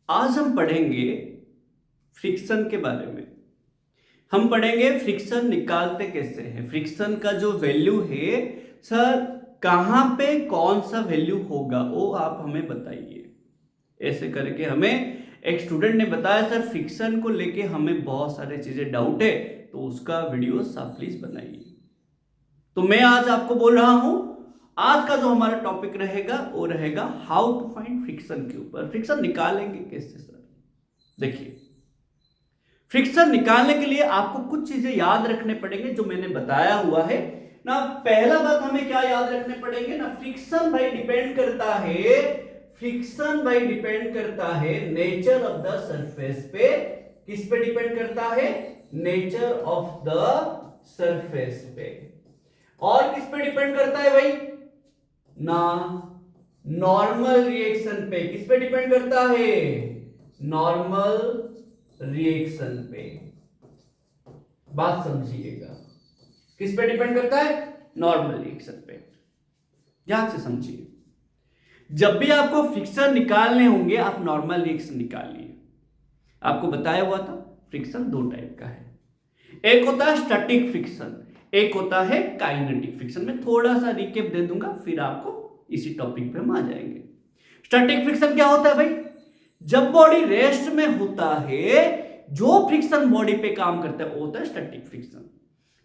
आज हम पढ़ेंगे फ्रिक्शन के बारे में। हम पढ़ेंगे फ्रिक्शन निकालते कैसे हैं, फ्रिक्शन का जो वैल्यू है सर कहां पे कौन सा वैल्यू होगा वो आप हमें बताइए। ऐसे करके हमें एक स्टूडेंट ने बताया सर फ्रिक्शन को लेके हमें बहुत सारे चीजें डाउट है, तो उसका वीडियो आप प्लीज बनाइए। तो मैं आज आपको बोल रहा हूं, आज का जो हमारा टॉपिक रहेगा वो रहेगा हाउ टू फाइंड फ्रिक्शन के ऊपर। फ्रिक्शन निकालेंगे कैसे सर? देखिए, फ्रिक्शन निकालने के लिए आपको कुछ चीजें याद रखने पड़ेंगे जो मैंने बताया हुआ है ना। पहला बात हमें क्या याद रखने पड़ेंगे ना, फ्रिक्शन भाई डिपेंड करता है, फ्रिक्शन भाई डिपेंड करता है नेचर ऑफ द सरफेस पे। किस पे डिपेंड करता है? नेचर ऑफ द सरफेस पे। और किस पे डिपेंड करता है भाई ना? नॉर्मल रिएक्शन पे। किस पे डिपेंड करता है? नॉर्मल रिएक्शन पे। बात समझिएगा, किस पे डिपेंड करता है? नॉर्मल रिएक्शन पे। ध्यान से समझिए, जब भी आपको फ्रिक्शन निकालने होंगे आप नॉर्मल रिएक्शन निकालिए। आपको बताया हुआ था फ्रिक्शन दो टाइप का है, एक होता है स्टैटिक फ्रिक्शन, एक होता है काइनेटिक फ्रिक्शन। मैं थोड़ा सा रिकेप दे दूंगा, फिर आपको इसी टॉपिक पे हम आ जाएंगे। स्टैटिक फ्रिक्शन क्या होता है भाई? जब बॉडी रेस्ट में होता है, जो फ्रिक्शन बॉडी पे काम करता है वो होता है static friction.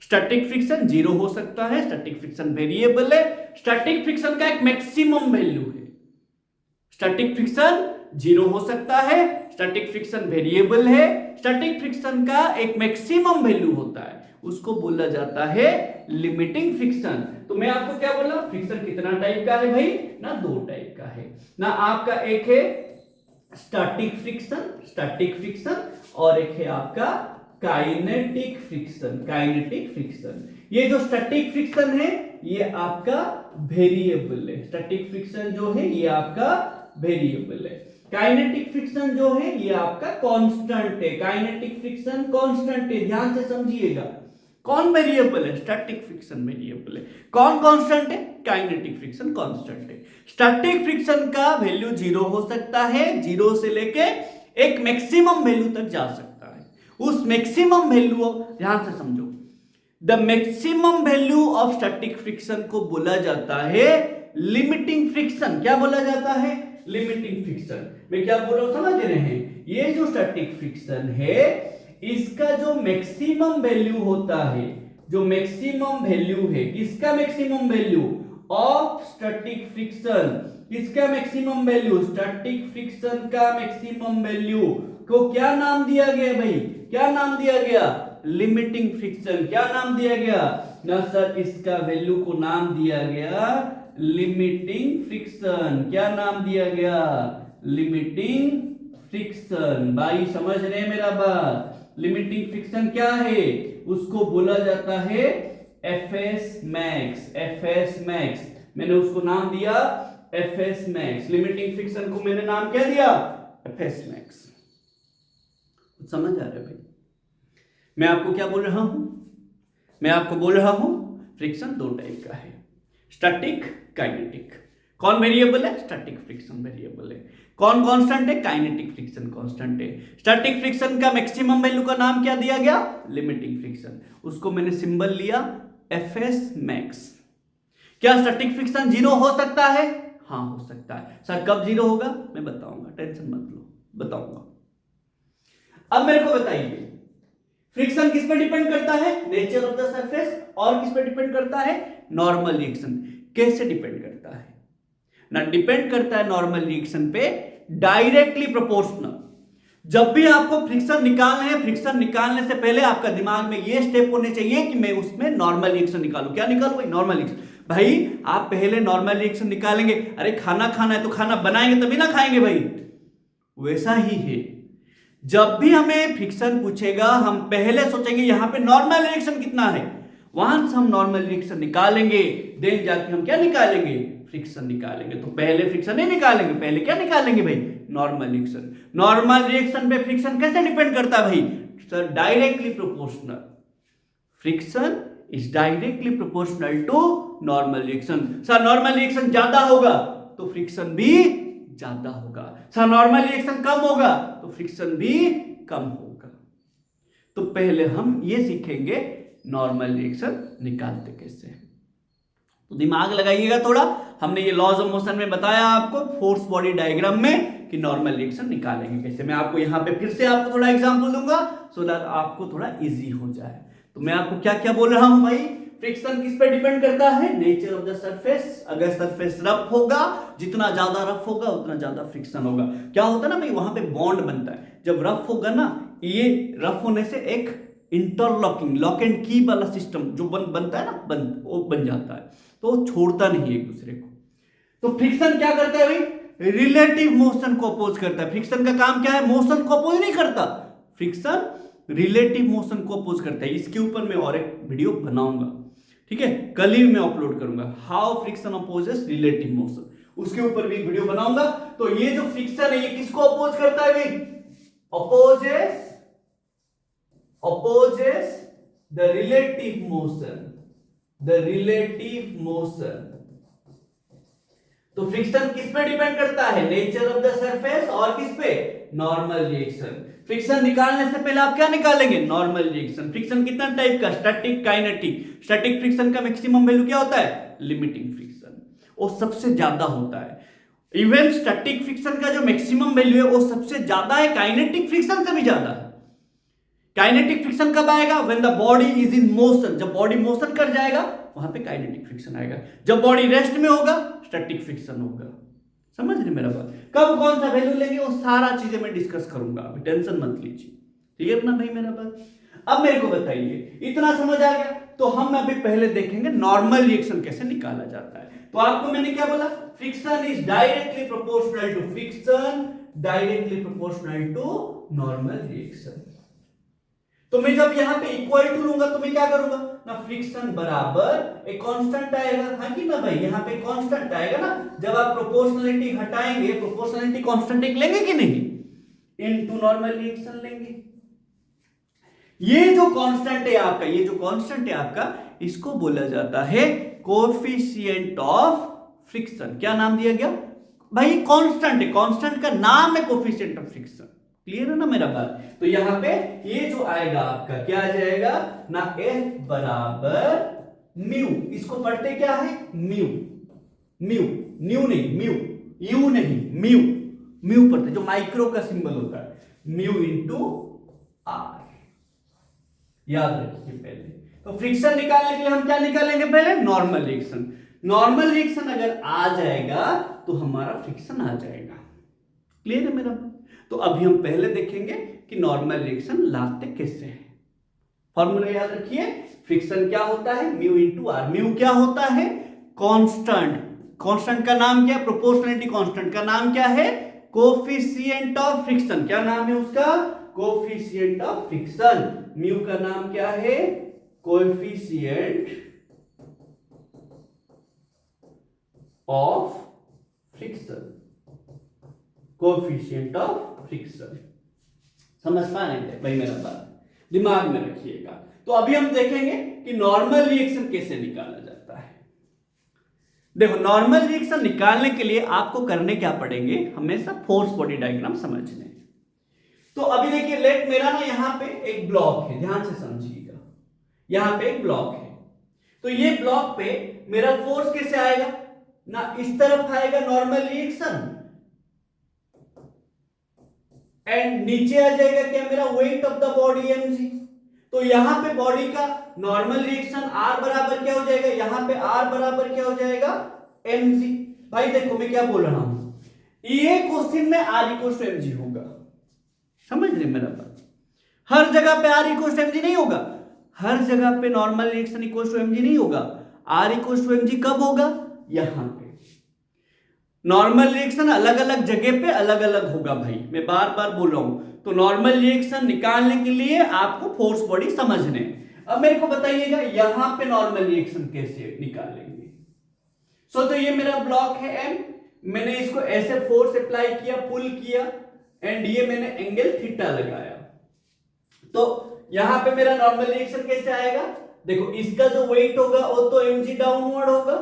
Static friction zero हो सकता है, स्टैटिक फ्रिक्शन वेरिएबल है, स्टैटिक फ्रिक्शन का एक मैक्सिमम वैल्यू है। स्टैटिक फ्रिक्शन जीरो हो सकता है, स्टैटिक फ्रिक्शन वेरिएबल है, स्टैटिक फ्रिक्शन का एक मैक्सिमम वैल्यू होता है, उसको बोला जाता है लिमिटिंग फ्रिक्शन। तो मैं आपको क्या बोला, फ्रिक्शन कितना टाइप का है भाई ना? दो टाइप का है ना। आपका एक है स्टैटिक फ्रिक्शन, स्टैटिक फ्रिक्शन, और एक है आपका काइनेटिक फ्रिक्शन, काइनेटिक फ्रिक्शन। ये जो स्टैटिक फ्रिक्शन है ये आपका वेरिएबल है, स्टैटिक फ्रिक्शन जो है ये आपका वेरिएबल है। काइनेटिक फ्रिक्शन जो है ये आपका कांस्टेंट है, काइनेटिक फ्रिक्शन कांस्टेंट है। ध्यान से समझिएगा, कौन वेरिएबल है? स्टैटिक फ्रिक्शन वेरिएबल है। कौन कांस्टेंट है? काइनेटिक फ्रिक्शन कांस्टेंट है। स्टैटिक फ्रिक्शन का वैल्यू जीरो हो सकता है, जीरो से लेके एक मैक्सिमम वैल्यू तक जा सकता है। उस मैक्सिमम वैल्यू, ध्यान से समझो, the maximum value of static friction को बोला जाता है लिमिटिंग फ्रिक्शन। क्या बोला जाता है? Limiting friction. मैं क्या बोल रहा हूं समझ रहे हैं? ये जो स्टैटिक फ्रिक्शन है इसका जो मैक्सिमम वैल्यू होता है, जो मैक्सिमम वैल्यू है, किसका maximum value? Of static friction. किसका मैक्सिमम वैल्यू? स्टैटिक फ्रिक्शन का मैक्सिमम वैल्यू को क्या नाम दिया गया भाई? क्या नाम दिया गया? Limiting friction. क्या नाम दिया गया ना सर? इसका वैल्यू को नाम दिया गया लिमिटिंग फ्रिक्शन। क्या नाम दिया गया? Limiting friction. भाई समझ रहे हैं मेरा बात? लिमिटिंग फ्रिक्शन क्या है? उसको बोला जाता है एफएस मैक्स, एफएस मैक्स। मैंने उसको नाम दिया एफएस मैक्स। लिमिटिंग फ्रिक्शन को मैंने नाम क्या दिया? FS max. समझ आ रहा है भाई? मैं आपको क्या बोल रहा हूं? मैं आपको बोल रहा हूं फ्रिक्शन दो टाइप का है, स्टैटिक, काइनेटिक। कौन वेरिएबल है? स्टैटिक फ्रिक्शन वेरिएबल है। कौन कांस्टेंट है? काइनेटिक फ्रिक्शन कांस्टेंट है। स्टैटिक फ्रिक्शन का मैक्सिमम वैल्यू का नाम क्या दिया गया? Limiting friction. उसको मैंने सिंबल लिया एफएस मैक्स। क्या स्टैटिक फ्रिक्शन जीरो हो सकता है? हाँ हो सकता है। सर कब जीरो होगा? मैं बताऊंगा, टेंशन मत लो, बताऊंगा। अब मेरे को बताइए फ्रिक्शन किस पे डिपेंड करता है? Nature of the surface. और किस पे डिपेंड करता है? Normal reaction. कैसे डिपेंड करता है ना? डिपेंड करता है नॉर्मल रिएक्शन पे डायरेक्टली प्रोपोर्शनल। जब भी आपको फ्रिक्शन निकालना है, फ्रिक्शन निकालने से पहले आपका दिमाग में ये स्टेप होने चाहिए कि मैं उसमें नॉर्मल रिएक्शन निकालूं। क्या निकालूं भाई? Normal reaction. भाई आप पहले नॉर्मल रिएक्शन निकालेंगे, अरे खाना खाना है तो खाना बनाएंगे तभी ना खाएंगे भाई। वैसा ही है, जब भी हमें फ्रिक्शन पूछेगा हम पहले सोचेंगे यहां पे नॉर्मल रिएक्शन कितना है। वंस हम नॉर्मल रिएक्शन निकालेंगे देन जाके हम क्या निकालेंगे? फ्रिक्शन निकालेंगे। तो पहले फ्रिक्शन नहीं निकालेंगे, पहले क्या निकालेंगे भाई? Normal reaction. नॉर्मल रिएक्शन पे फ्रिक्शन कैसे डिपेंड करता है भाई? Sir directly proportional. Friction is directly proportional to normal reaction. Sir normal reaction ज्यादा होगा तो फ्रिक्शन भी ज्यादा होगा। नॉर्मल रिएक्शन कम होगा तो फ्रिक्शन भी कम होगा। तो पहले हम ये सीखेंगे नॉर्मल रिएक्शन निकालते कैसे हैं। तो दिमाग लगाइएगा थोड़ा, हमने ये लॉज ऑफ मोशन में बताया आपको फोर्स बॉडी डायग्राम में कि नॉर्मल रिएक्शन निकालेंगे कैसे। मैं आपको यहाँ पे फिर से आपको थोड़ा एग्जांपल दूंगा सो दैट आपको थोड़ा इजी हो जाए। तो मैं आपको क्या क्या बोल रहा हूं भाई, फ्रिक्शन किस पे डिपेंड करता है, नेचर ऑफ द सरफेस। अगर सरफेस रफ होगा, जितना ज्यादा रफ होगा उतना ज्यादा फ्रिक्शन होगा। क्या होता है ना भाई, वहां पे बॉन्ड बनता है। जब रफ होगा ना, ये रफ होने से एक इंटरलॉकिंग लॉक एंड की वाला सिस्टम जो बनता है ना, वो बन जाता है, तो वो छोड़ता नहीं एक दूसरे को। तो फ्रिक्शन क्या करता है भाई, रिलेटिव मोशन को अपोज करता है। फ्रिक्शन का काम क्या है, मोशन को अपोज नहीं करता, फ्रिक्शन रिलेटिव मोशन को अपोज करता है। इसके ऊपर मैं और एक वीडियो बनाऊंगा, ठीक है, कल ही मैं अपलोड करूंगा, how friction opposes relative motion, उसके ऊपर भी वीडियो बनाऊंगा। तो ये जो फ्रिक्शन है ये किसको अपोज करता है भाई, opposes the relative motion। तो फ्रिक्शन किस पे डिपेंड करता है, नेचर ऑफ द सरफेस और किस पे, नॉर्मल रिएक्शन। फ्रिक्शन निकालने से पहले आप क्या निकालेंगे, नॉर्मल रिएक्शन। फ्रिक्शन कितना टाइप का, स्टैटिक, काइनेटिक। स्टैटिक फ्रिक्शन का मैक्सिमम वैल्यू क्या होता है, लिमिटिंग फ्रिक्शन, वो सबसे ज्यादा होता है। इवन स्टैटिक फ्रिक्शन का जो मैक्सिमम वैल्यू है वो सबसे ज्यादा है, काइनेटिक फ्रिक्शन से भी ज्यादा है। काइनेटिक फ्रिक्शन कब आएगा, when the body is in motion, जब बॉडी मोशन कर जाएगा वहां पे काइनेटिक फ्रिक्शन आएगा। जब बॉडी रेस्ट में होगा स्टैटिक फ्रिक्शन होगा। समझ रहे मेरा बात, कब कौन सा वैल्यू लेंगे वो सारा चीजें मैं डिस्कस करूंगा, अभी टेंशन मत लीजिए, ठीक है ना भाई मेरा बात। अब मेरे को बताइए, इतना समझ आ गया, तो हम अभी पहले देखेंगे नॉर्मल रिएक्शन कैसे निकाला जाता है। तो आपको मैंने क्या बोला, friction is directly proportional to friction, directly proportional to normal reaction. तो मैं जब यहां पे इक्वल टू लूंगा तो मैं क्या करूंगा ना, फ्रिक्शन बराबर एक कांस्टेंट आएगा, हाँ कि ना भाई, यहां पे कांस्टेंट आएगा ना। जब आप प्रोपोर्शनलिटी हटाएंगे, प्रोपोर्शनलिटी कांस्टेंट एक लेंगे कि नहीं, इनटू नॉर्मल रिएक्शन लेंगे। ये जो कांस्टेंट है आपका, ये जो कांस्टेंट है आपका, इसको बोला जाता है कोएफिशिएंट ऑफ फ्रिक्शन। क्या नाम दिया गया भाई, कांस्टेंट है, कांस्टेंट का नाम है कोएफिशिएंट ऑफ फ्रिक्शन। क्लियर है ना मेरा बात। तो यहां पे ये जो आएगा आपका क्या आ जाएगा ना, F बराबर म्यू, इसको पढ़ते क्या है, म्यू, न्यू नहीं, यू नहीं, म्यू पढ़ते, जो माइक्रो का सिंबल होता है, म्यू इंटू आर, याद रखिए पहले। तो फ्रिक्शन निकालने के लिए हम क्या निकालेंगे, पहले नॉर्मल रिएक्शन। नॉर्मल रिएक्शन अगर आ जाएगा तो हमारा फ्रिक्शन आ जाएगा। क्लियर है मेरा। तो अभी हम पहले देखेंगे कि नॉर्मल रिएक्शन लाते कैसे हैं। फॉर्मूला याद रखिए, फ्रिक्शन क्या होता है, म्यू इंटू आर। म्यू क्या होता है, कांस्टेंट, कांस्टेंट का नाम क्या है, प्रोपोर्शनलिटी कांस्टेंट का नाम क्या है, कोएफिशिएंट ऑफ फ्रिक्शन। क्या नाम है उसका, कोएफिशिएंट ऑफ फ्रिक्शन। म्यू का नाम क्या है, coefficient of friction, coefficient of friction. समझ पा रहे थे भाई मेरा बात, दिमाग में रखिएगा। तो अभी हम देखेंगे कि नॉर्मल रिएक्शन कैसे निकाला जाता है। देखो, नॉर्मल रिएक्शन निकालने के लिए आपको करने क्या पड़ेंगे, हमेशा फोर्स बॉडी डायग्राम समझने। तो अभी देखिए, लेट मेरा ना यहां पे एक ब्लॉक है, ध्यान से समझिएगा, यहां पे एक ब्लॉक है। तो ये ब्लॉक पे मेरा फोर्स कैसे आएगा ना, इस तरफ आएगा नॉर्मल रिएक्शन, एंड नीचे आ जाएगा क्या, मेरा weight of the body mg। तो यहां पे बॉडी का नॉर्मल रिएक्शन r बराबर क्या हो जाएगा, यहां पे r बराबर क्या हो जाएगा, mg। भाई देखो मैं क्या बोल रहा हूं, ये क्वेश्चन में r इक्वल टू mg होगा। समझ रहे मेरा बात, हर जगह पे r इक्वल टू mg नहीं होगा, हर जगह पे normal reaction equal to mg नहीं होगा। r इक्वल टू mg कब होगा, यहां पे। नॉर्मल रिएक्शन अलग अलग जगह पे अलग अलग होगा भाई, मैं बार बार बोल रहा हूं। तो नॉर्मल रिएक्शन निकालने के लिए आपको फोर्स बॉडी समझने। अब मेरे को बताइएगा यहां पे नॉर्मल रिएक्शन कैसे निकालेंगे। तो ये मेरा ब्लॉक है M, मैंने इसको ऐसे फोर्स अप्लाई किया, पुल किया, एंड ये मैंने एंगल थीटा लगाया। तो यहां पे मेरा नॉर्मल रिएक्शन कैसे आएगा, देखो इसका जो वेट होगा वो तो mg डाउनवर्ड होगा,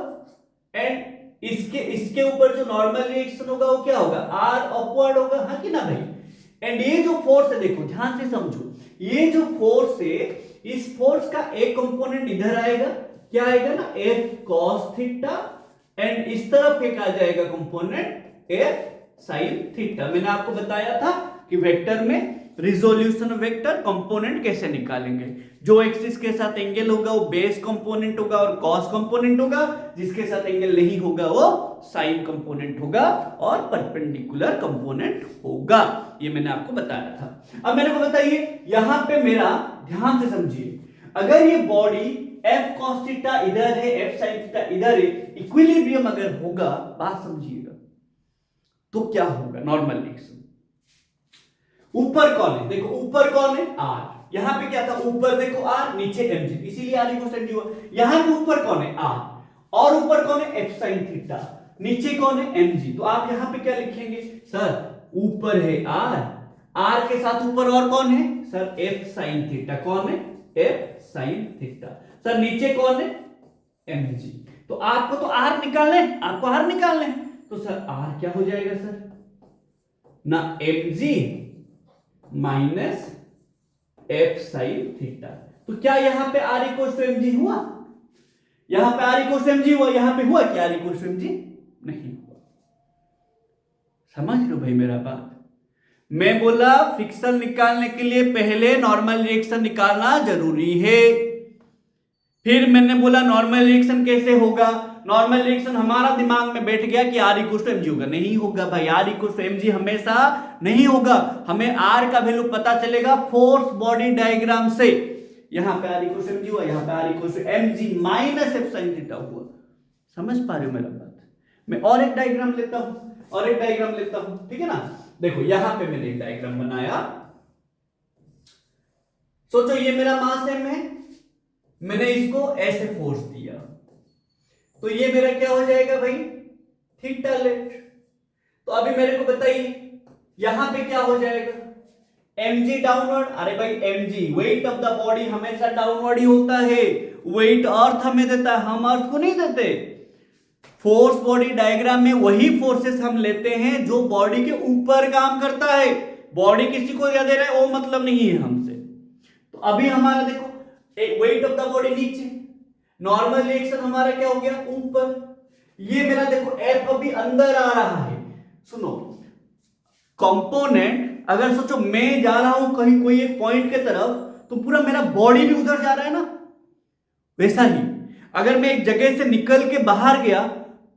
एंड इसके इसके ऊपर जो नॉर्मल रिएक्शन होगा वो क्या होगा, आर अपवर्ड होगा, हाँ कि ना भाई। एंड ये जो फोर्स है, देखो ध्यान से समझो, ये जो फोर्स है, इस फोर्स का एक कंपोनेंट इधर आएगा, क्या आएगा ना, एफ कॉस थीटा, एंड इस तरफ एक आ जाएगा कंपोनेंट एफ साइन थीटा। मैंने आपको बताया था कि वेक्टर में रिजोल्यूशन वेक्टर कंपोनेंट कैसे निकालेंगे। जो एक्सिस के साथ एंगल होगा वो बेस कंपोनेंट होगा और कॉस कंपोनेंट होगा, जिसके साथ एंगल नहीं होगा वो साइन कंपोनेंट होगा और परपेंडिकुलर कंपोनेंट होगा। ये मैंने आपको बताया था। अब मेरे को बताइए, यहां पे मेरा ध्यान से समझिए, अगर ये बॉडी एफ कॉस थीटा इधर है, एफ साइन थीटा इधर है, इक्विलिब्रियम अगर होगा, बात समझिएगा, तो क्या होगा, नॉर्मल रिएक्शन। ऊपर कौन है, देखो ऊपर कौन है, आर, यहां पे क्या था, ऊपर देखो आर, नीचे एमजी, इसीलिए आर इक्वल टू एमजी हुआ। यहां पे ऊपर कौन है, आर, और ऊपर कौन है, एफ साइन थीटा, नीचे कौन है, एमजी। तो आप यहां पे क्या लिखेंगे, सर ऊपर है आर, आर के साथ ऊपर और कौन है, सर एफ साइन थीटा, कौन है, एफ साइन थीटा। सर नीचे कौन है, एमजी। तो आपको तो आर निकालना है, आपको आर निकालना है, तो सर आर क्या हो जाएगा सर, ना mg minus F sine theta. तो क्या यहां पे r इक्वल टू mg हुआ, यहां पे r इक्वल टू mg हुआ, यहां पे हुआ क्या r इक्वल टू mg, नहीं हुआ। समझ लो भाई मेरा बात। मैं बोला फ्रिक्शन निकालने के लिए पहले नॉर्मल रिएक्शन निकालना जरूरी है। फिर मैंने बोला नॉर्मल रिएक्शन कैसे होगा, नॉर्मल रिएक्शन हमारा दिमाग में बैठ गया कि आर इक्वल टू एमजी होगा, नहीं होगा भाई, आर इक्वल टू एमजी हमेशा नहीं होगा। हमें आर का वैल्यू पता चलेगा फोर्स बॉडी डायग्राम से। यहां पे आर इक्वल टू एमजी हुआ, यहां पे R equal to MG minus F sine theta हुआ। समझ पा रहे हो मेरा बात। मैं और एक डायग्राम लेता हूं, और एक डायग्राम लेता हूं, ठीक है ना। देखो यहां पे मैंने एक डायग्राम बनाया, सोचो ये मेरा मास एम है, मैंने इसको ऐसे फोर्स दिया, तो ये मेरा क्या हो जाएगा भाई, थीटा लेट। तो अभी मेरे को बताइए यहां पे क्या हो जाएगा, mg डाउनवर्ड। अरे भाई mg weight of the body हमेशा डाउनवर्ड ही होता है, वेट अर्थ हमें देता है, हम अर्थ को नहीं देते। फोर्स बॉडी डायग्राम में वही फोर्सेस हम लेते हैं जो बॉडी के ऊपर काम करता है। बॉडी किसी को क्या दे रहा है वो मतलब नहीं है हमसे। तो अभी हमारा देखो वेट ऑफ द बॉडी नीचे, नॉर्मल रिएक्शन हमारा क्या हो गया, ऊपर। ये मेरा देखो एफ अभी अंदर आ रहा है। सुनो, कंपोनेंट अगर सोचो मैं जा रहा हूं कहीं कोई एक पॉइंट के तरफ, तो पूरा मेरा बॉडी भी उधर जा रहा है ना। वैसा ही अगर मैं एक जगह से निकल के बाहर गया,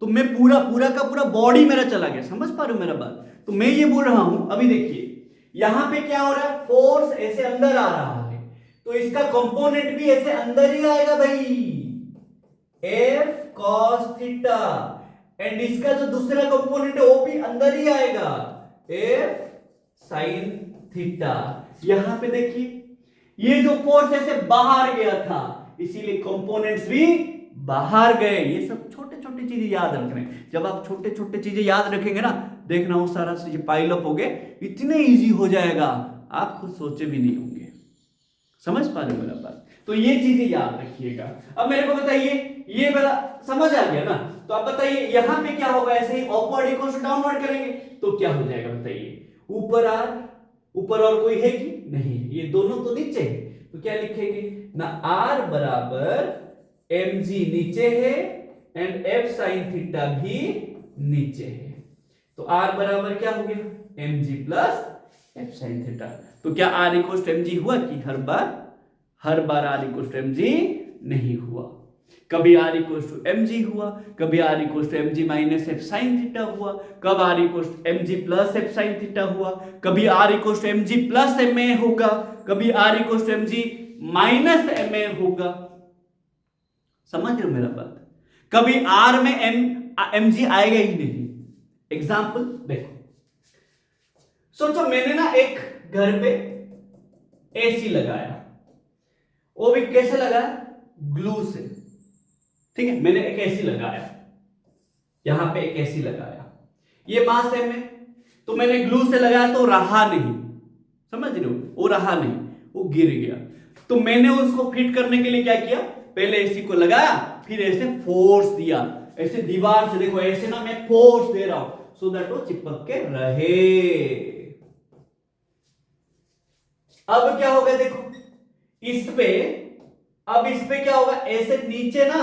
तो मैं पूरा पूरा का पूरा बॉडी मेरा चला गया। समझ पा रहे हो मेरा बात। तो मैं ये बोल रहा हूं, अभी देखिए यहां पे क्या हो रहा है, फोर्स ऐसे अंदर आ रहा है, तो इसका कंपोनेंट भी ऐसे अंदर ही आएगा भाई, एफ कॉस थीटा। एंड इसका जो दूसरा कंपोनेंट है वो भी अंदर ही आएगा, एफ साइन थीटा। यहां पे देखिए ये जो फोर्स ऐसे बाहर गया था, इसीलिए कंपोनेंट्स भी बाहर गए। ये सब छोटे छोटे चीजें याद रख रहे हैं। जब आप छोटे छोटे चीजें याद रखेंगे ना, देखना वो सारा चीज पाइल अप हो गए, इतने इजी हो जाएगा आप खुद सोचे भी नहीं होंगे। समझ पा रहे हो मेरा बात। तो ये चीजें याद रखिएगा। अब मेरे को बताइए, ये मेरा समझ आ गया ना। तो आप बताइए यहां पे क्या होगा, ऐसे ही अपवर्ड इक्वल टू डाउनवर्ड करेंगे तो क्या हो जाएगा बताइए, ऊपर आर, ऊपर और कोई है कि नहीं, ये दोनों तो नीचे है, तो क्या लिखेंगे ना, आर बराबर mg नीचे है एंड एफ साइन थीटा भी नीचे है। तो आर बराबर क्या हो गया, mg plus F sine theta. तो क्या आर इक्वल टू mg हुआ कि हर बार आर इक्वल टू mg नहीं हुआ। कभी आर इक्वल टू mg हुआ, कभी R equal to mg minus F sine theta हुआ, कब R equal to mg plus F sine theta हुआ, कभी R equal to mg plus ma होगा, कभी R equal to mg minus ma होगा। समझ रहे हो मेरा बात। कभी आर में mg आएगा ही नहीं। एग्जाम्पल देखो, सोचो मैंने ना एक घर पे एसी लगाया, वो भी कैसे लगाया, ग्लू से। ठीक है, मैंने एक एसी लगाया, यहां पे एक एसी लगाया, ये मास है में, तो मैंने ग्लू से लगाया तो रहा नहीं। समझ रहे हो, वो रहा नहीं, वो गिर गया। तो मैंने उसको फिट करने के लिए क्या किया, पहले एसी को लगाया, फिर ऐसे फोर्स दिया, ऐसे दीवार से देखो, ऐसे ना मैं फोर्स दे रहा हूं सो दैट वो चिपक के रहे। अब क्या होगा देखो इस पे, अब इस पे क्या होगा, ऐसे नीचे ना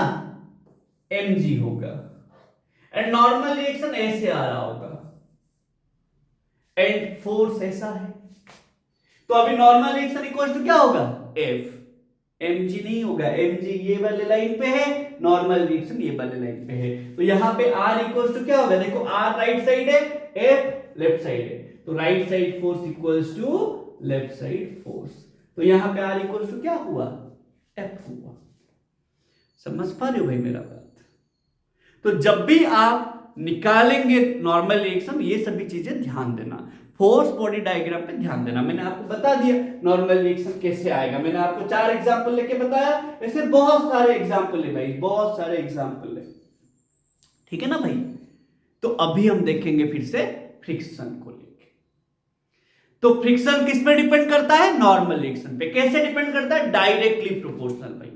mg होगा एंड नॉर्मल रिएक्शन ऐसे आ रहा होगा एंड फोर्स ऐसा है, तो अभी नॉर्मल रिएक्शन इक्वल टू क्या होगा, F। mg नहीं होगा, mg ये वाले लाइन पे है, नॉर्मल रिएक्शन ये वाले लाइन पे है, तो यहां पे R इक्वल टू क्या होगा, देखो R राइट साइड है, F लेफ्ट साइड है, तो right side force equals to left side force, तो यहां पे R इक्वल्स टू क्या हुआ, F हुआ। समझ पा रहे हो भाई मेरा बात? तो जब भी आप निकालेंगे नॉर्मल रिएक्शन, ये सभी चीजें ध्यान देना, फोर्स बॉडी डायग्राम पे ध्यान देना। मैंने आपको बता दिया नॉर्मल रिएक्शन कैसे आएगा, मैंने आपको 4 एग्जांपल लेके बताया, ऐसे बहुत सारे एग्जांपल है भाई, बहुत सारे एग्जांपल है, ठीक है ना भाई। तो अभी हम देखेंगे फिर से फ्रिक्शन को लेके। तो फ्रिक्शन किस पे डिपेंड करता है, नॉर्मल रिएक्शन पे। कैसे डिपेंड करता है, डायरेक्टली प्रोपोर्शनल भाई।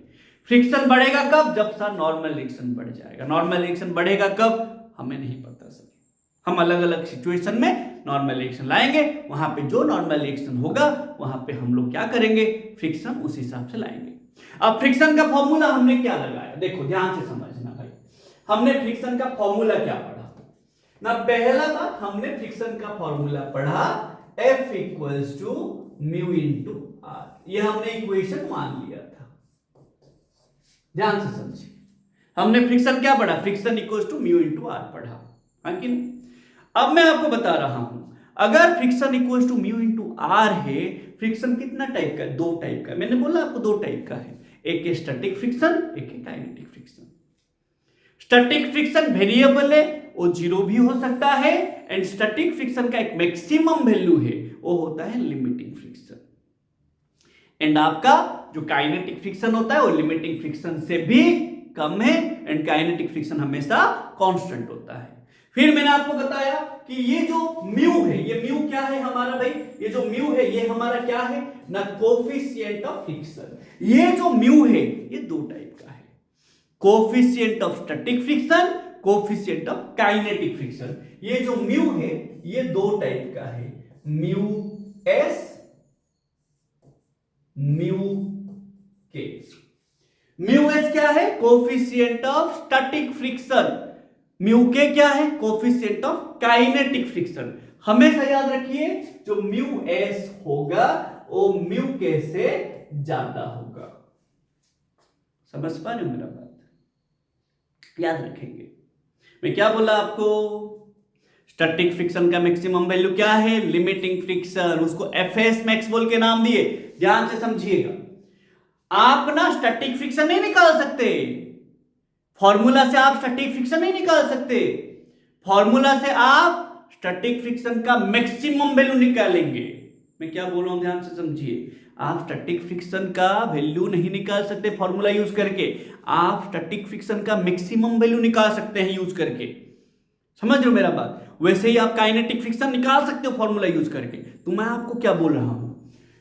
फ्रिक्शन बढ़ेगा कब, जब सर नॉर्मल रिएक्शन बढ़ जाएगा। नॉर्मल रिएक्शन बढ़ेगा कब, हमें नहीं पता सर, हम अलग अलग सिचुएशन में नॉर्मल रिएक्शन लाएंगे, वहां पे जो नॉर्मल रिएक्शन होगा वहां पे हम लोग क्या करेंगे, फ्रिक्शन उस हिसाब से लाएंगे। अब फ्रिक्शन का फॉर्मूला हमने क्या लगाया, देखो ध्यान से समझना भाई। हमने फ्रिक्शन का फॉर्मूला क्या पढ़ा ना, पहला बात हमने फ्रिक्शन का फॉर्मूला पढ़ा F equals to mu into R, ये हमने इक्वेशन मान लिया था। ध्यान से समझिए, हमने फ्रिक्शन क्या पढ़ा, friction equals to mu into R पढ़ा, हाँ कि नहीं। अब मैं आपको बता रहा हूं, अगर friction equals to mu into R है, फ्रिक्शन कितना टाइप का है, 2 टाइप का। मैंने बोला आपको 2 टाइप का है, एक है स्टैटिक फ्रिक्शन, एक है kinetic friction. Static friction variable है, वो 0 भी हो सकता है, एंड स्टैटिक फ्रिक्शन का एक मैक्सिमम वैल्यू है, वो होता है लिमिटिंग फ्रिक्शन। एंड आपका जो काइनेटिक फ्रिक्शन होता है वो लिमिटिंग फ्रिक्शन से भी कम है, एंड काइनेटिक फ्रिक्शन हमेशा कांस्टेंट होता है। फिर मैंने आपको बताया कि ये जो म्यू है, ये म्यू क्या है हमारा भाई, ये जो म्यू है ये हमारा क्या है ना, कोफिशिएंट ऑफ फ्रिक्शन। ये जो म्यू है ये 2 टाइप का है, coefficient of static friction, coefficient of kinetic friction. ये जो म्यू है ये 2 टाइप का है, म्यू एस, म्यू के। म्यू एस क्या है, coefficient of static friction, mu के क्या है, कोफिशिएंट ऑफ काइनेटिक फ्रिक्शन। हमेशा याद रखिए जो म्यू एस होगा वो म्यू के से ज्यादा होगा। समझ पा रहे हो मेरा बात, याद रखेंगे। मैं क्या बोला आपको, स्टैटिक फ्रिक्शन का मैक्सिमम वैल्यू क्या है, लिमिटिंग फ्रिक्शन, उसको एफएस मैक्स बोल के नाम दिए। ध्यान से समझिएगा, आप ना स्टैटिक फ्रिक्शन नहीं निकाल सकते, फॉर्मूला से आप स्टैटिक फ्रिक्शन नहीं निकाल सकते, फॉर्मूला से आप स्टैटिक फ्रिक्शन का मैक्सिमम वैल्यू निकालेंगे। मैं क्या बोल रहा हूं ध्यान से समझिए, आप स्टैटिक फ्रिक्शन का वैल्यू नहीं निकाल सकते फॉर्मूला यूज करके, आप स्टैटिक फ्रिक्शन का मैक्सिमम वैल्यू निकाल सकते हैं यूज करके। समझ रहे हो मेरा बात, वैसे ही आप काइनेटिक फ्रिक्शन निकाल सकते हो फॉर्मूला यूज करके। तो मैं आपको क्या बोल रहा हूं,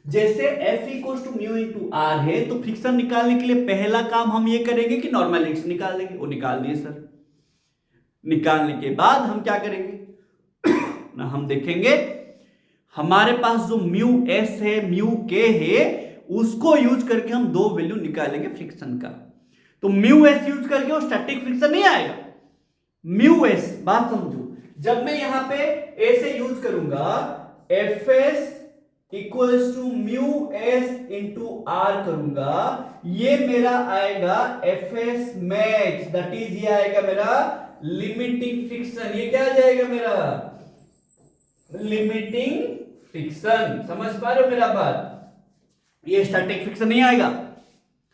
जैसे F equals to mu into R है, तो फ्रिक्शन निकालने के लिए पहला काम हम ये करेंगे कि नॉर्मल रिएक्शन निकाल देंगे। वो निकाल दिए सर, निकालने के बाद हम क्या करेंगे ना, हम देखेंगे हमारे पास जो म्यू एस है, म्यू के है, उसको यूज करके हम 2 वैल्यू निकालेंगे फ्रिक्शन का। तो म्यू एस यूज करके वो स्टैटिक फ्रिक्शन नहीं आएगा। म्यू एस, बात समझो, जब मैं यहां पे ए से यूज करूंगा, F S equals to mu S into R करूंगा, ये मेरा आएगा F S max, that is ये आएगा मेरा लिमिटिंग फ्रिक्शन। ये क्या आ जाएगा मेरा लिमिटिंग फ्रिक्शन। समझ पा रहे हो मेरा बात, ये स्टैटिक फ्रिक्शन नहीं आएगा।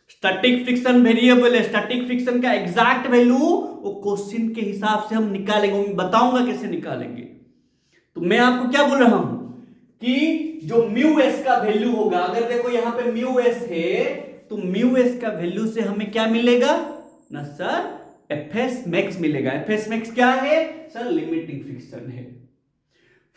स्टैटिक फ्रिक्शन वेरिएबल है, स्टैटिक फ्रिक्शन का एग्जैक्ट वैल्यू वो क्वेश्चन के हिसाब से हम निकालेंगे, मैं बताऊंगा कैसे निकालेंगे। तो मैं आपको क्या बोल रहा हूं कि जो म्यू एस का वैल्यू होगा, अगर देखो यहां पे म्यू एस है, तो म्यू एस का वैल्यू से हमें क्या मिलेगा ना सर, एफ एस मैक्स मिलेगा। एफ एस मैक्स क्या है सर, लिमिटिंग फ्रिक्शन है।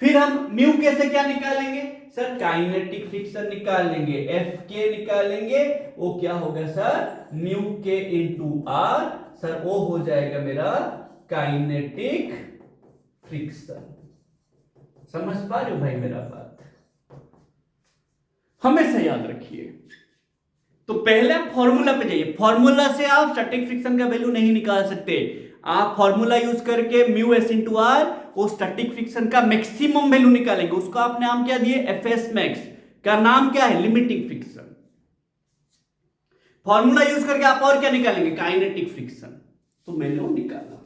फिर हम म्यू के से क्या निकालेंगे सर, काइनेटिक फ्रिक्शन निकालेंगे, एफ के निकालेंगे, वो क्या होगा sir, mu k into are sir वो हो जाएगा मेरा काइनेटिक फ्रिक्शन। समझ पा रहे हो भाई मेरा बात? हमेशा याद रखिए। तो पहले आप फॉर्मूला पे जाइए। फॉर्मूला से आप स्टैटिक फ्रिक्शन का वैल्यू नहीं निकाल सकते। आप फॉर्मूला यूज करके म्यू एस इंटू आर वो स्टैटिक फ्रिक्शन का मैक्सिमम वैल्यू निकालेंगे। उसको आप नाम क्या दिए? F S max. का नाम क्या है? Limiting friction. फॉर्मूला यूज करके आप और क्या निकालेंगे? Kinetic friction. तो मैंने वो निकाला।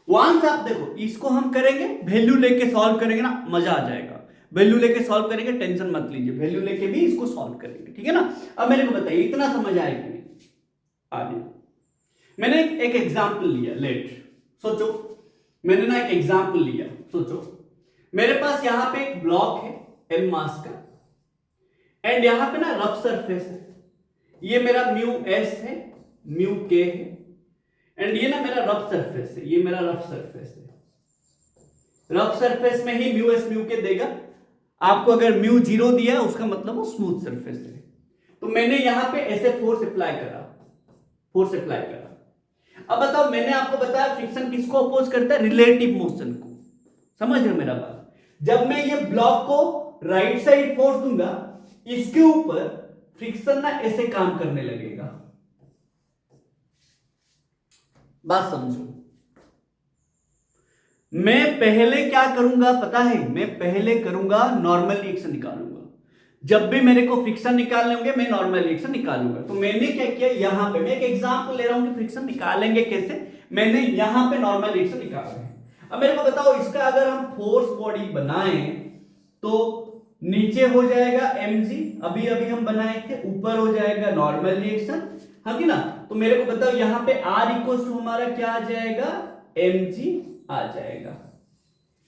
वंस आप देखो इसको हम करेंगे, वैल्यू लेके सॉल्व करेंगे ना, मजा आ जाएगा। वैल्यू लेके सॉल्व करेंगे, टेंशन मत लीजिए, वैल्यू लेके भी इसको सॉल्व करेंगे, ठीक है ना। अब मेरे को बताइए इतना समझ आया कि नहीं? आगे मैंने एक एग्जांपल लिया। लेट सोचो, मैंने ना एक एग्जांपल लिया। सोचो मेरे पास यहां पे एक ब्लॉक है एम मास का, एंड यहां पे ना रफ सरफेस है। ये मेरा म्यू एस है, म्यू के है, एंड ये ना मेरा रफ सरफेस है। ये मेरा रफ सरफेस है। रफ सरफेस में ही म्यू एस म्यू के देगा आपको। अगर म्यू 0 दिया है उसका मतलब वो स्मूथ सरफेस है। तो मैंने यहां पे ऐसे फोर्स अप्लाई करा, फोर्स अप्लाई करा। अब बताओ, मैंने आपको बताया फ्रिक्शन किसको अपोज करता है? रिलेटिव मोशन को। समझ रहे हो मेरा बात? जब मैं ये ब्लॉक को राइट साइड फोर्स दूंगा, इसके ऊपर फ्रिक्शन ना ऐसे काम करने लगेगा। बात समझो। मैं पहले क्या करूंगा पता है? मैं पहले करूंगा नॉर्मल रिएक्शन निकालूंगा। जब भी मेरे को फ्रिक्शन निकालने होंगे मैं नॉर्मल रिएक्शन निकालूंगा। तो मैंने क्या किया, यहां पे मैं एक एग्जांपल ले रहा हूं कि फ्रिक्शन निकालेंगे कैसे। मैंने यहां पे नॉर्मल रिएक्शन निकाला है। अब मेरे को बताओ, इसका अगर हम फोर्स बॉडी बनाएं तो नीचे हो जाएगा mg, अभी अभी हम बनाए थे। ऊपर हो जाएगा नॉर्मल रिएक्शन, हाँ कि ना। तो मेरे को बताओ यहां पे r इक्वल टू हमारा क्या आ जाएगा? mg आ जाएगा।